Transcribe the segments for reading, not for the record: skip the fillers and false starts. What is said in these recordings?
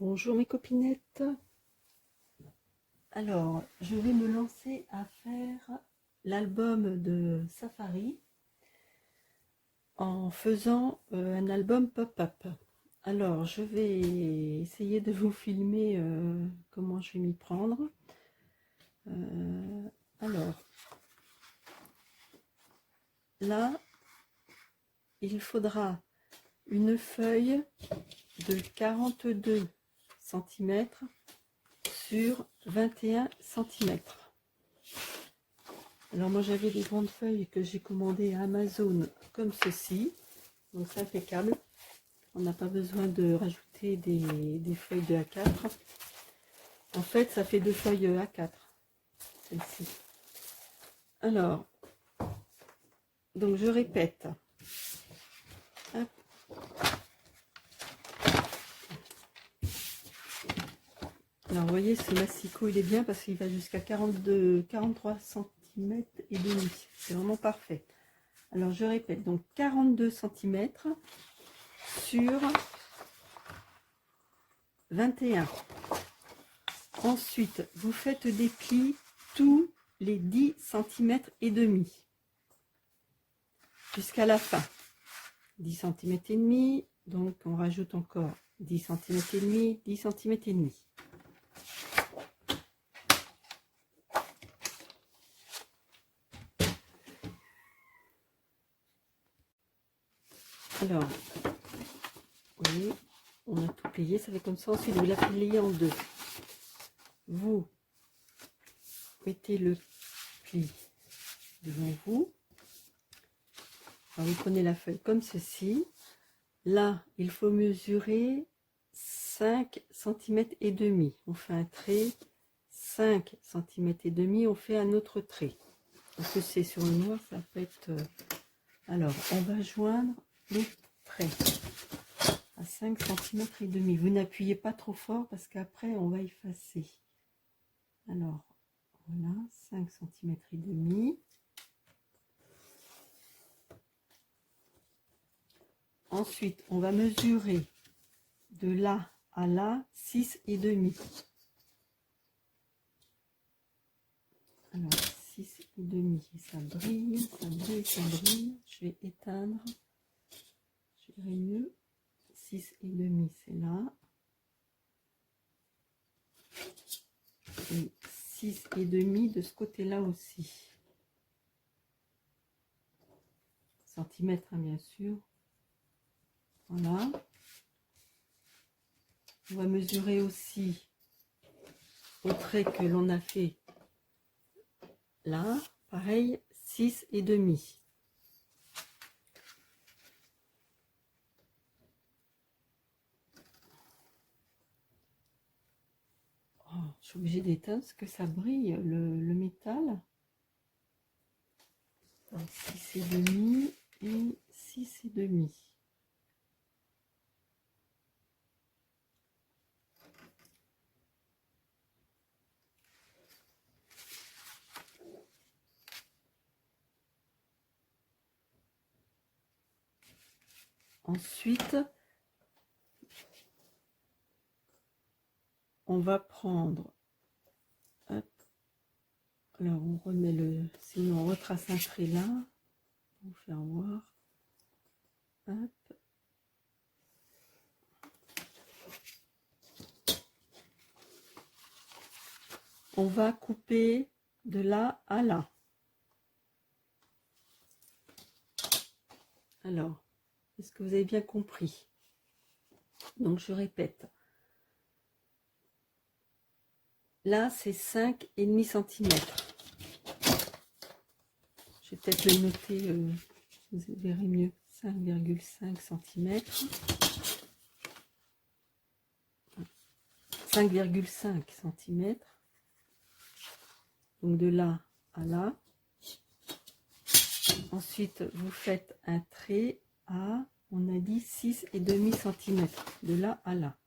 Bonjour mes copinettes. Alors, je vais me lancer à faire l'album de Safari en faisant un album pop-up. Alors, je vais essayer de vous filmer comment je vais m'y prendre. Alors, là, il faudra une feuille de 42 cm sur 21 cm. Alors moi j'avais des grandes feuilles que j'ai commandées à Amazon comme ceci, donc c'est impeccable. On n'a pas besoin de rajouter des feuilles de A4. En fait ça fait deux feuilles A4, celle-ci. Alors, donc je répète. Hop. Alors vous voyez ce massicot il est bien parce qu'il va jusqu'à 43 cm et demi. C'est vraiment parfait. Alors je répète, donc 42 cm sur 21. Ensuite, vous faites des plis tous les 10 cm et demi jusqu'à la fin. 10 cm et demi, donc on rajoute encore 10 cm et demi, 10 cm et demi. Alors, vous voyez, on a tout plié, ça fait comme ça. Ensuite, vous la pliez en deux. Vous mettez le pli devant vous. Alors, vous prenez la feuille comme ceci. Là, il faut mesurer 5 cm et demi. On fait un trait, 5 cm et demi, on fait un autre trait. Parce que c'est sur le noir, ça peut être... Alors, on va joindre les traits à 5 cm et demi. Vous n'appuyez pas trop fort parce qu'après, on va effacer. Alors, voilà, 5 cm et demi. Ensuite, on va mesurer de là à là 6 et demi. Alors, 6 et demi, ça brille, ça brille, ça brille. Je vais éteindre. Je verrai mieux. 6 et demi, c'est là. Et 6 et demi de ce côté-là aussi. Centimètres, hein, bien sûr. Voilà. On va mesurer aussi au trait que l'on a fait là. Pareil, 6 et demi. Oh, je suis obligée d'éteindre parce que ça brille le métal. 6 et demi et 6 et demi. Ensuite, on va prendre, hop, alors on remet le, sinon on retrace un trait là, pour vous faire voir, hop. On va couper de là à là. Alors, est-ce que vous avez bien compris? Donc je répète. Là, c'est 5,5 cm. Je vais peut-être le noter, vous verrez mieux. 5,5 cm. 5,5 cm. Donc de là à là. Ensuite, vous faites un trait à, on a dit 6,5 cm. De là à là.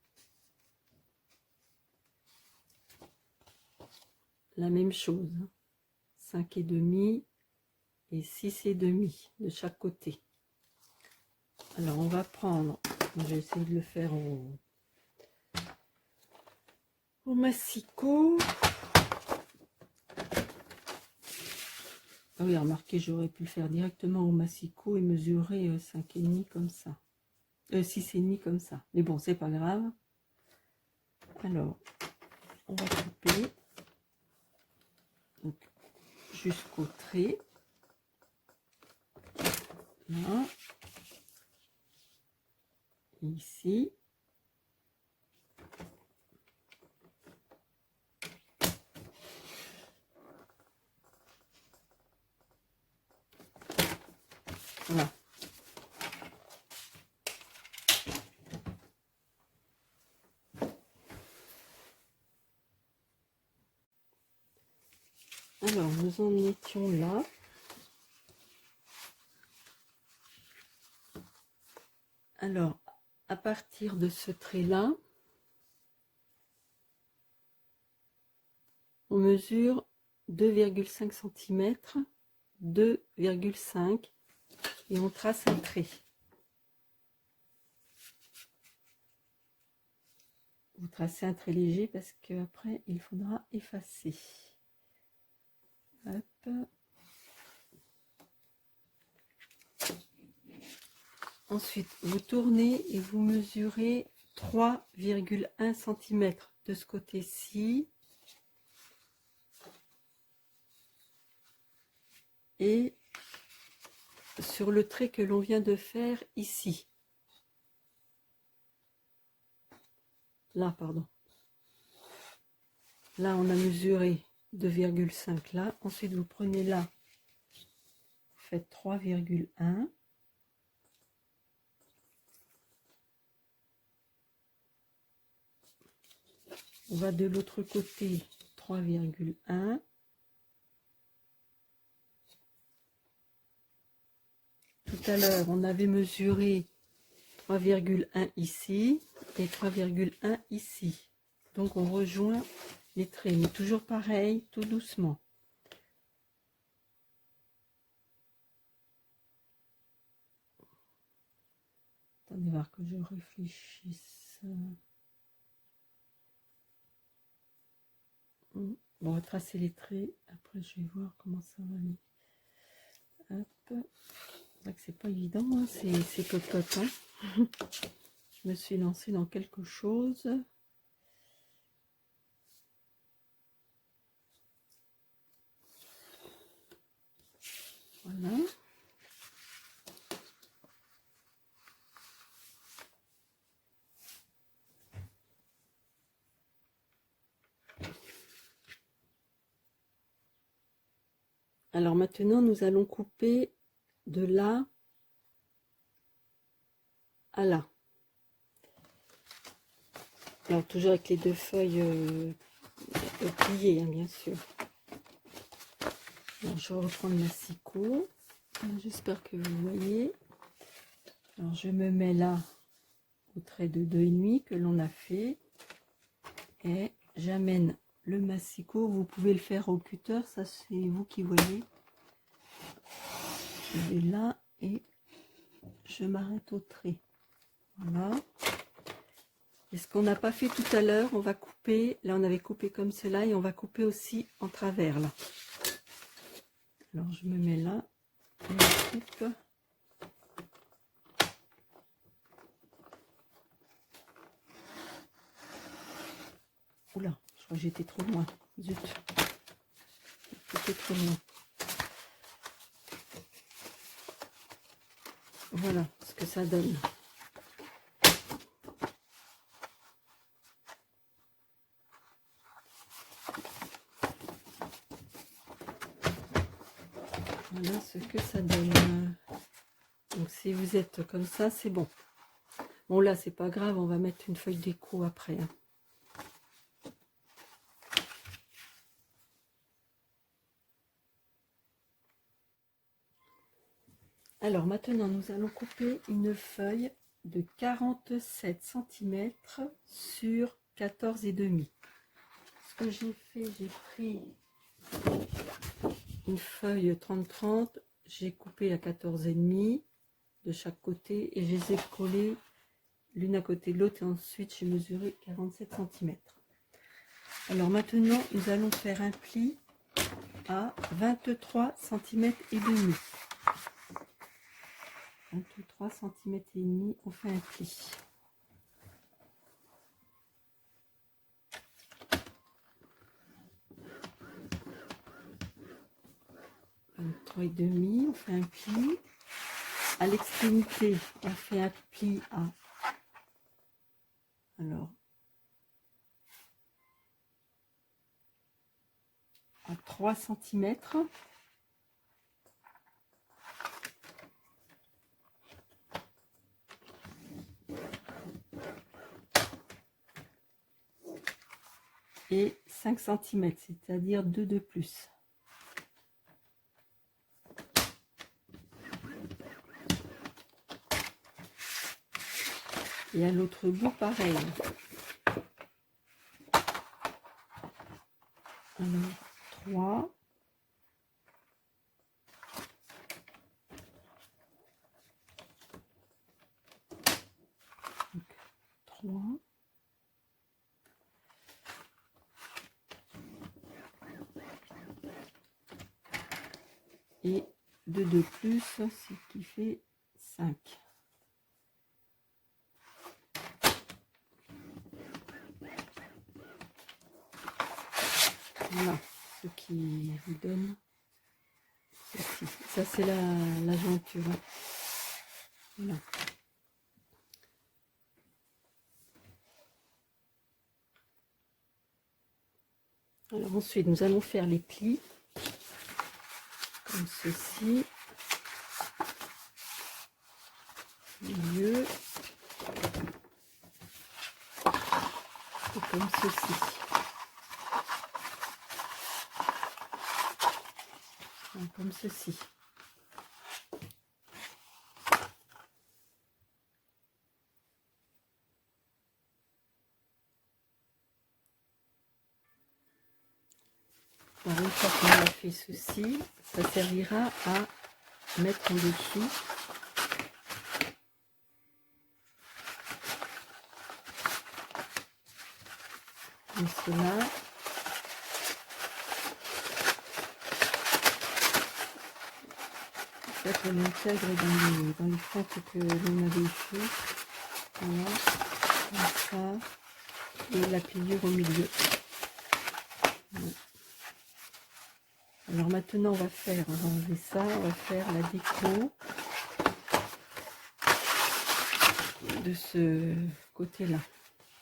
La même chose. 5,5 et 6,5 de chaque côté. Alors on va prendre, je vais essayer de le faire au massicot. Ah oui, remarquez, j'aurais pu le faire directement au massicot et mesurer 5,5 comme ça. 6,5 comme ça. Mais bon, c'est pas grave. Alors, on va couper jusqu'au trait. Là. Et ici. Voilà. Alors, nous en étions là. Alors, à partir de ce trait-là, on mesure 2,5 cm, 2,5 et on trace un trait. Vous tracez un trait léger parce qu'après, il faudra effacer. Hop. Ensuite, vous tournez et vous mesurez 3,1 cm de ce côté-ci. Et sur le trait que l'on vient de faire ici. Là, pardon. Là, on a mesuré 2,5 là. Ensuite, vous prenez là, vous faites 3,1. On va de l'autre côté, 3,1. Tout à l'heure, on avait mesuré 3,1 ici et 3,1 ici. Donc, on rejoint les traits, mais toujours pareil, tout doucement. Attendez voir que je réfléchisse. On va tracer les traits, après je vais voir comment ça va aller. Hop. C'est pas évident, hein, c'est cocotte. Hein. Je me suis lancée dans quelque chose. Voilà. Alors maintenant, nous allons couper de là à là. Alors toujours avec les deux feuilles pliées, hein, bien sûr. Alors, je reprends le massicot. J'espère que vous voyez. Alors je me mets là au trait de 2,5 que l'on a fait. Et j'amène le massicot. Vous pouvez le faire au cutter, ça c'est vous qui voyez. Je vais là et je m'arrête au trait. Voilà. Et ce qu'on n'a pas fait tout à l'heure, on va couper. Là, on avait coupé comme cela et on va couper aussi en travers là. Alors, je me mets là et on coupe. Oula, je crois que j'étais trop loin. Zut. J'étais trop loin. Voilà ce que ça donne. Voilà ce que ça donne. Donc si vous êtes comme ça, c'est bon. Bon là, c'est pas grave, on va mettre une feuille déco après. Hein. Alors maintenant, nous allons couper une feuille de 47 cm sur 14,5. Ce que j'ai fait, j'ai pris une feuille 30-30, j'ai coupé à 14,5 de chaque côté et je les ai collées l'une à côté de l'autre et ensuite j'ai mesuré 47 cm. Alors maintenant, nous allons faire un pli à 23 cm et demi. 23 cm et demi, on fait un pli. Et demi, on fait un pli. À l'extrémité, on fait un pli à, alors, à 3 cm. Et 5 cm, c'est-à-dire 2 de plus. Et à l'autre bout, pareil. Alors, 3. Donc, 3. Et 2 de plus, ce qui fait 5. Voilà, ce qui vous donne ceci. Ça, c'est la jointure. Voilà. Alors ensuite, nous allons faire les plis, comme ceci. Milieu. Et comme ceci. Voilà, comme ceci. Alors, une fois qu'on a fait ceci, ça servira à mettre en dessous. Comme cela. Ça, on l'intègre dans les fentes que l'on avait fait. Voilà, comme ça. Et la pliure au milieu. Voilà. Alors maintenant, on va enlever ça, on va faire la déco de ce côté-là.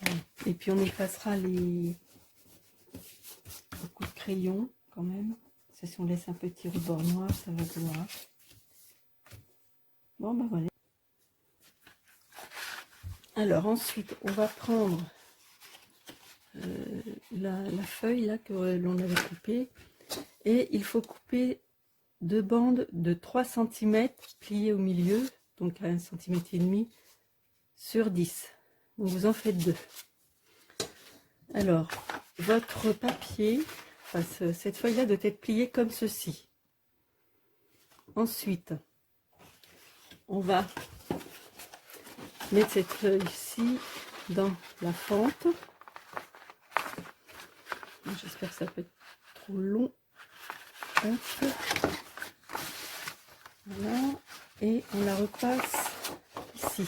Voilà. Et puis on effacera les coups de crayon quand même. Ça, si on laisse un petit rebord noir, ça va se voir. Bon, ben voilà. Alors ensuite, on va prendre la feuille là que l'on avait coupée. Et il faut couper deux bandes de 3 cm pliées au milieu, donc à 1,5 cm sur 10. Donc vous en faites deux. Alors, votre papier, enfin, cette feuille-là doit être pliée comme ceci. Ensuite, on va mettre cette feuille-ci dans la fente. J'espère que ça peut être trop long. Hop. Voilà. Et on la repasse ici.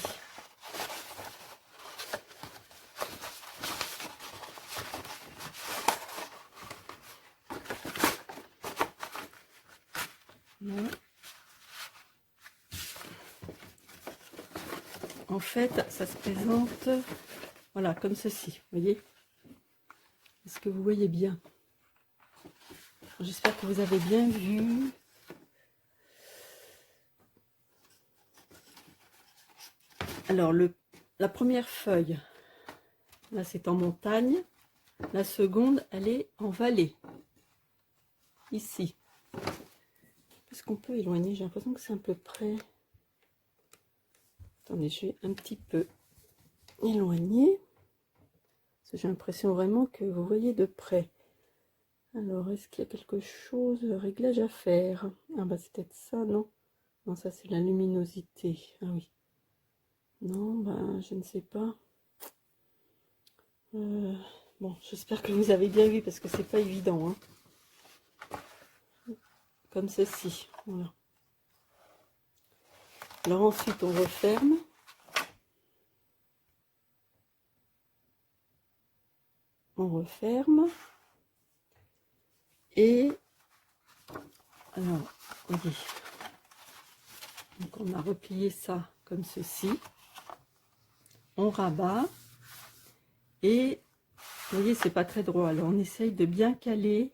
Voilà. En fait, ça se présente, voilà, comme ceci, vous voyez. Est-ce que vous voyez bien? J'espère que vous avez bien vu. Alors, la première feuille, là, c'est en montagne. La seconde, elle est en vallée. Ici. Est-ce qu'on peut éloigner? J'ai l'impression que c'est un peu près. Attendez, je vais un petit peu éloigner. J'ai l'impression vraiment que vous voyez de près. Alors, est-ce qu'il y a quelque chose, réglage à faire? Ah bah c'est peut-être ça, non? Non, ça c'est la luminosité. Ah oui. Non, bah je ne sais pas. Bon, j'espère que vous avez bien vu parce que c'est pas évident, hein. Comme ceci, voilà. Alors ensuite on referme. On referme. Et alors, voyez. Donc on a replié ça comme ceci. On rabat. Et vous voyez, c'est pas très droit. Alors on essaye de bien caler.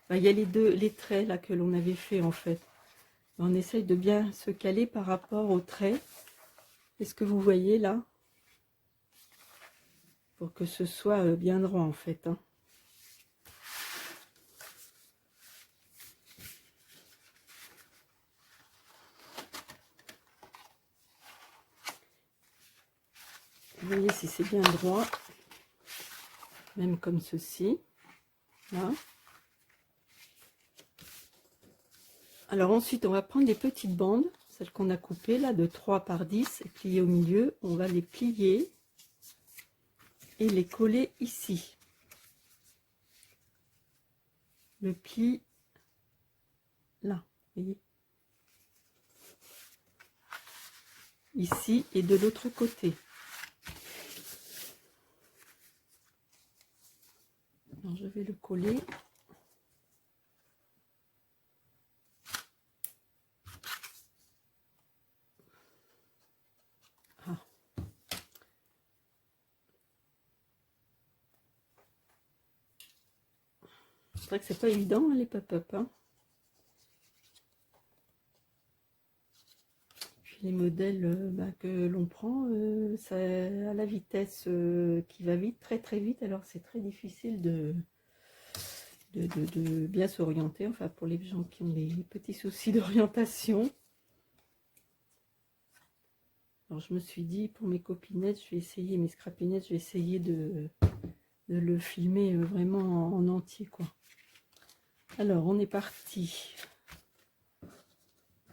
Ben, il y a les traits là que l'on avait fait en fait. On essaye de bien se caler par rapport aux traits. Est-ce que vous voyez là? Pour que ce soit bien droit en fait, hein. Vous voyez si c'est bien droit. Même comme ceci. Là. Alors ensuite, on va prendre des petites bandes, celles qu'on a coupées là de 3 par 10 et pliées au milieu. On va les plier et les coller ici. Le pli là, vous voyez. Ici et de l'autre côté. Alors je vais le coller. Ah. C'est vrai que c'est pas évident hein, les pop-up. Hein. Puis les modèles que l'on prend, ça à la vitesse qui va vite, très vite. Alors c'est très difficile de bien s'orienter. Enfin pour les gens qui ont des petits soucis d'orientation. Alors je me suis dit pour mes copinettes, je vais essayer, mes scrapinettes, je vais essayer de le filmer vraiment en entier quoi. Alors on est parti.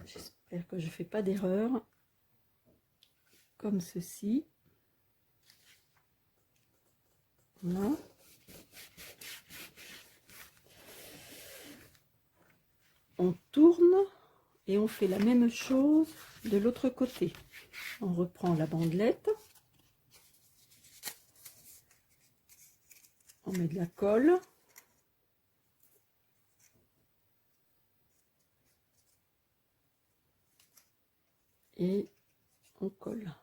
J'espère que je fais pas d'erreur. Comme ceci. Voilà. On tourne et on fait la même chose de l'autre côté. On reprend la bandelette. On met de la colle. Et on colle.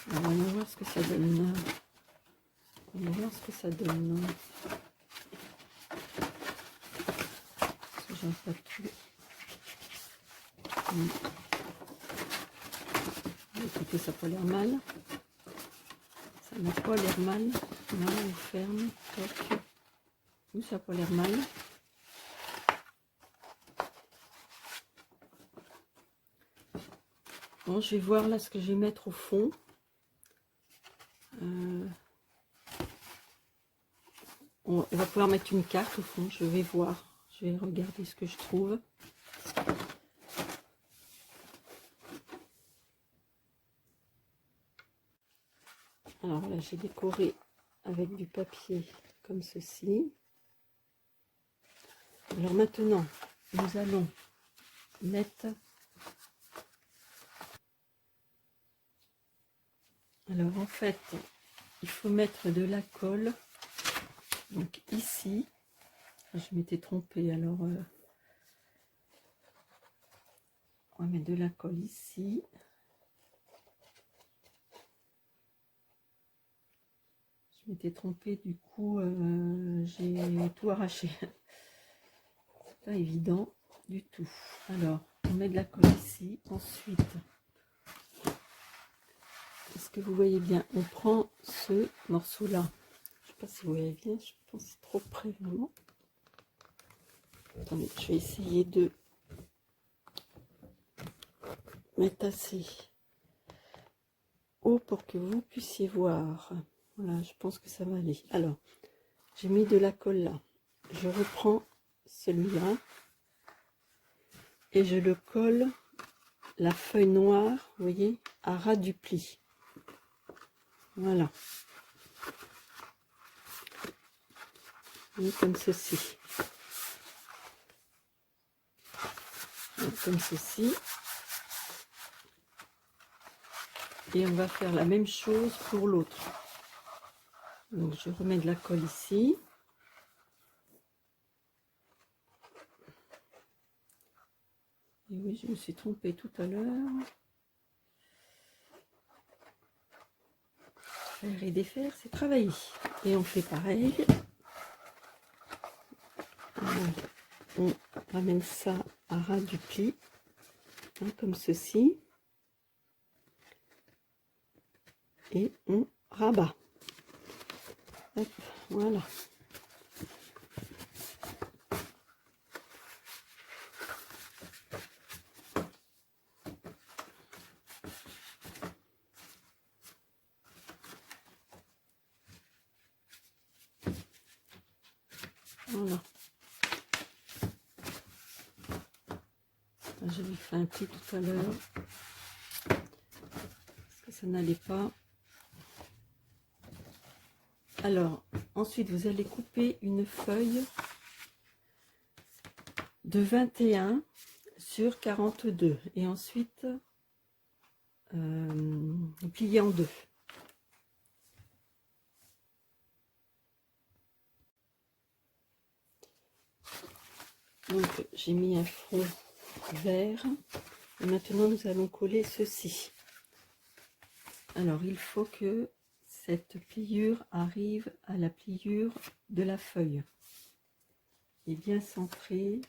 Alors, on va voir ce que ça donne. On va voir ce que ça donne. Parce que j'en pas tout. Écoutez, ça n'a pas l'air mal. Ça n'a pas l'air mal. Là, on ferme. Toc. Ouh, ça n'a pas l'air mal. Bon, je vais voir là ce que je vais mettre au fond. On va pouvoir mettre une carte au fond. Je vais voir. Je vais regarder ce que je trouve. Alors là, j'ai décoré avec du papier comme ceci. Alors maintenant, nous allons mettre... Alors en fait, il faut mettre de la colle. Donc ici, je m'étais trompée. Alors, on va mettre de la colle ici. Je m'étais trompée, du coup, j'ai tout arraché. Pas évident du tout. Alors, on met de la colle ici. Ensuite, est-ce que vous voyez bien? On prend ce morceau-là. Je ne sais pas si vous voyez bien. Je pense que c'est trop près, vraiment. Attendez, je vais essayer de... mettre assez haut pour que vous puissiez voir. Voilà, je pense que ça va aller. Alors, j'ai mis de la colle là. Je reprends celui-là et je le colle, la feuille noire, vous voyez, à ras du pli. Voilà. Et comme ceci. Comme ceci. Et on va faire la même chose pour l'autre. Donc je remets de la colle ici. Et oui, je me suis trompée tout à l'heure. Faire et défaire, c'est travailler. Et on fait pareil. On ramène ça à ras du pli, hein, comme ceci. Et on rabat. Hop, voilà. Voilà. J'avais fait un pli tout à l'heure. Parce que ça n'allait pas. Alors, ensuite, vous allez couper une feuille de 21 sur 42. Et ensuite, plier en deux. Donc, j'ai mis un fond vert. Et maintenant, nous allons coller ceci. Alors, il faut que cette pliure arrive à la pliure de la feuille. Et bien centrée.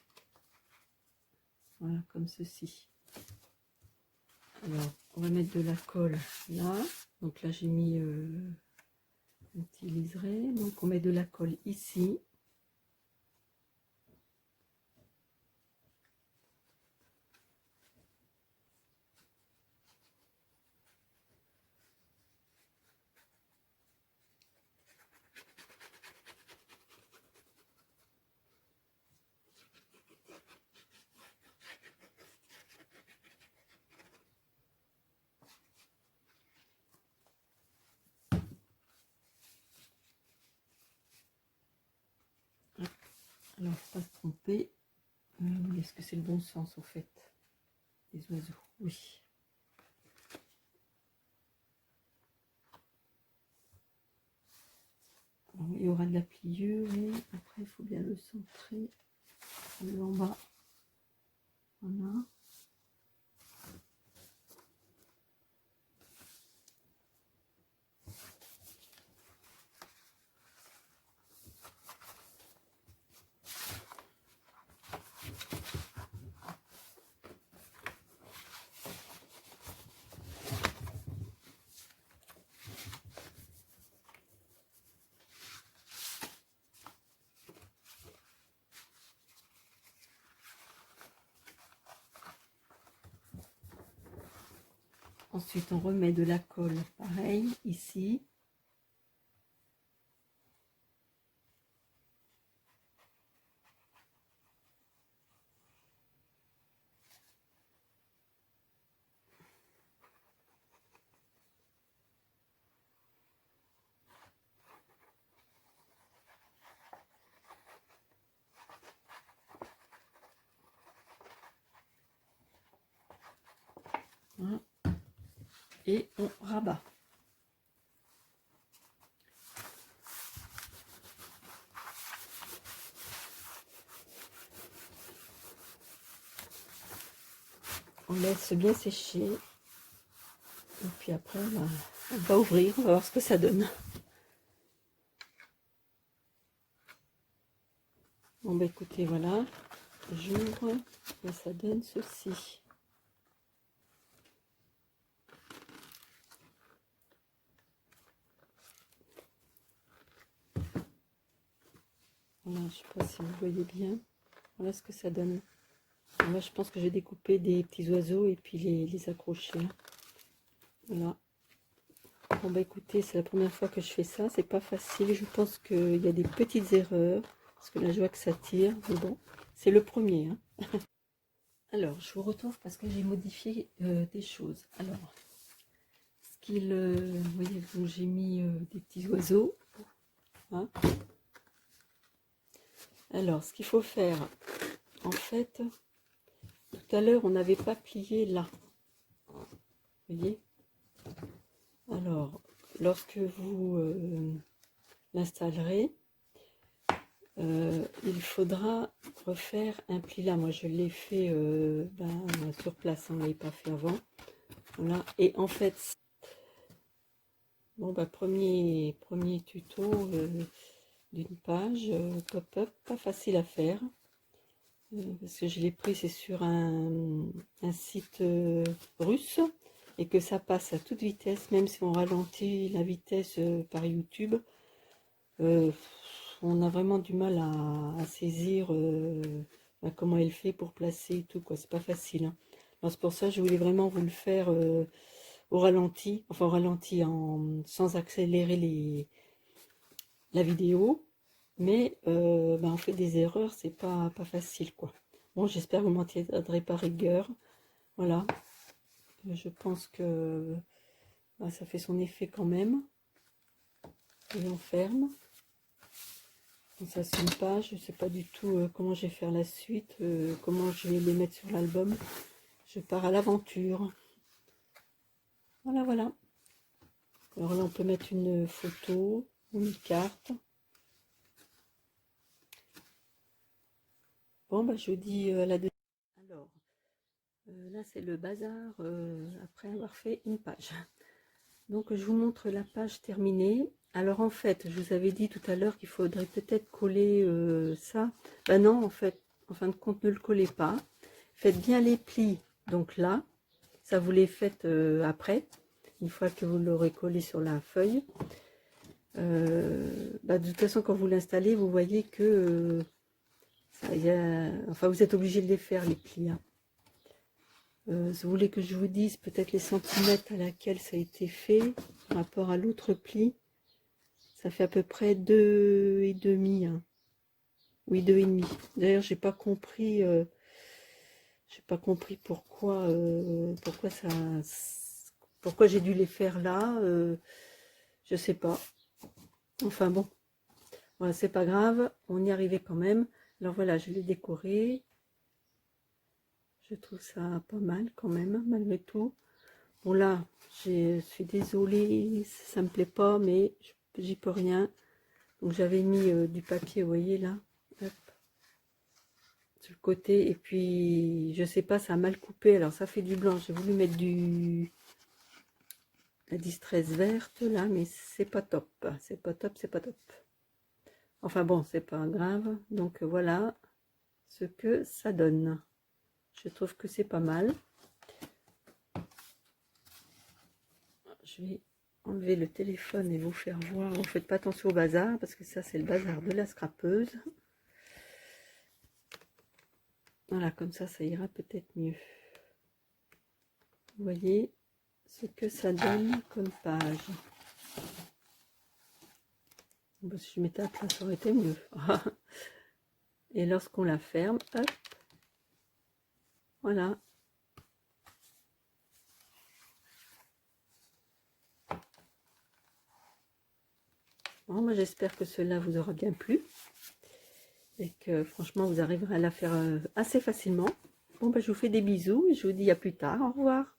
Voilà, comme ceci. Alors, on va mettre de la colle là. Donc là, j'ai mis un petit liseré. Donc, on met de la colle ici. Alors, pas se tromper. Est-ce que c'est le bon sens, au fait, des oiseaux? Oui. Alors, il y aura de la pliure et après, il faut bien le centrer en bas. Voilà. Ensuite, on remet de la colle, pareil, ici. Voilà. Et on rabat. On laisse bien sécher. Et puis après, on va ouvrir, on va voir ce que ça donne. Bon, bah écoutez, voilà. J'ouvre et ça donne ceci. Voilà, je ne sais pas si vous voyez bien. Voilà ce que ça donne. Moi, je pense que je vais découper des petits oiseaux et puis les accrocher. Voilà. Bon, bah écoutez, c'est la première fois que je fais ça. C'est pas facile. Je pense qu'il y a des petites erreurs. Parce que là, je vois que ça tire. Mais bon, c'est le premier. Hein. Alors, je vous retrouve parce que j'ai modifié des choses. Alors, vous voyez, j'ai mis des petits oiseaux. Hein. Alors, ce qu'il faut faire, en fait, tout à l'heure, on n'avait pas plié là. Vous voyez? Alors, lorsque vous l'installerez, il faudra refaire un pli là. Moi, je l'ai fait sur place, on ne l'avait pas fait avant. Voilà. Et en fait, bon, premier tuto d'une page pop-up, pas facile à faire. Parce que je l'ai pris, c'est sur un site russe. Et que ça passe à toute vitesse, même si on ralentit la vitesse par YouTube, on a vraiment du mal à saisir comment elle fait pour placer et tout, quoi. C'est pas facile. Hein. Alors c'est pour ça que je voulais vraiment vous le faire au ralenti, enfin au ralenti, sans accélérer la vidéo, mais on fait des erreurs, c'est pas facile, quoi. Bon, j'espère que vous m'en tiendrez pas rigueur. Voilà. Je pense que ça fait son effet quand même. Et on ferme. Donc ça c'est une page. Je ne sais pas du tout comment je vais faire la suite, comment je vais les mettre sur l'album. Je pars à l'aventure. Voilà, voilà. Alors là on peut mettre une photo ou une carte. Bon, bah je vous dis à la deuxième. Alors, là c'est le bazar après avoir fait une page. Donc je vous montre la page terminée. Alors en fait, je vous avais dit tout à l'heure qu'il faudrait peut-être coller ça. Ben non, en fait, en fin de compte, ne le collez pas. Faites bien les plis. Donc là, ça vous les faites après, une fois que vous l'aurez collé sur la feuille. De toute façon, quand vous l'installez, vous voyez que enfin, vous êtes obligé de les faire, les plis. Hein. Si vous voulez que je vous dise peut-être les centimètres à laquelle ça a été fait par rapport à l'autre pli, ça fait à peu près 2,5. Hein. Oui, 2,5. D'ailleurs, j'ai pas compris pourquoi pourquoi j'ai dû les faire là. Je sais pas. Enfin bon, voilà, c'est pas grave, on y arrivait quand même. Alors voilà, je l'ai décoré. Je trouve ça pas mal quand même, malgré tout. Bon là, je suis désolée, ça me plaît pas, mais j'y peux rien. Donc j'avais mis du papier, vous voyez là, hop, sur le côté. Et puis, je sais pas, ça a mal coupé. Alors ça fait du blanc. J'ai voulu mettre la distress verte là, mais c'est pas top. C'est pas top, c'est pas top. Enfin bon, c'est pas grave. Donc voilà ce que ça donne. Je trouve que c'est pas mal. Je vais enlever le téléphone et vous faire voir. Vous faites pas attention au bazar parce que ça c'est le bazar de la scrapeuse. Voilà, comme ça ira peut-être mieux. Vous voyez ce que ça donne comme page. Bon, si je mettais à plat, ça aurait été mieux. Et lorsqu'on la ferme, hop, voilà. Bon, moi j'espère que cela vous aura bien plu. Et que franchement vous arriverez à la faire assez facilement. Bon, je vous fais des bisous et je vous dis à plus tard. Au revoir.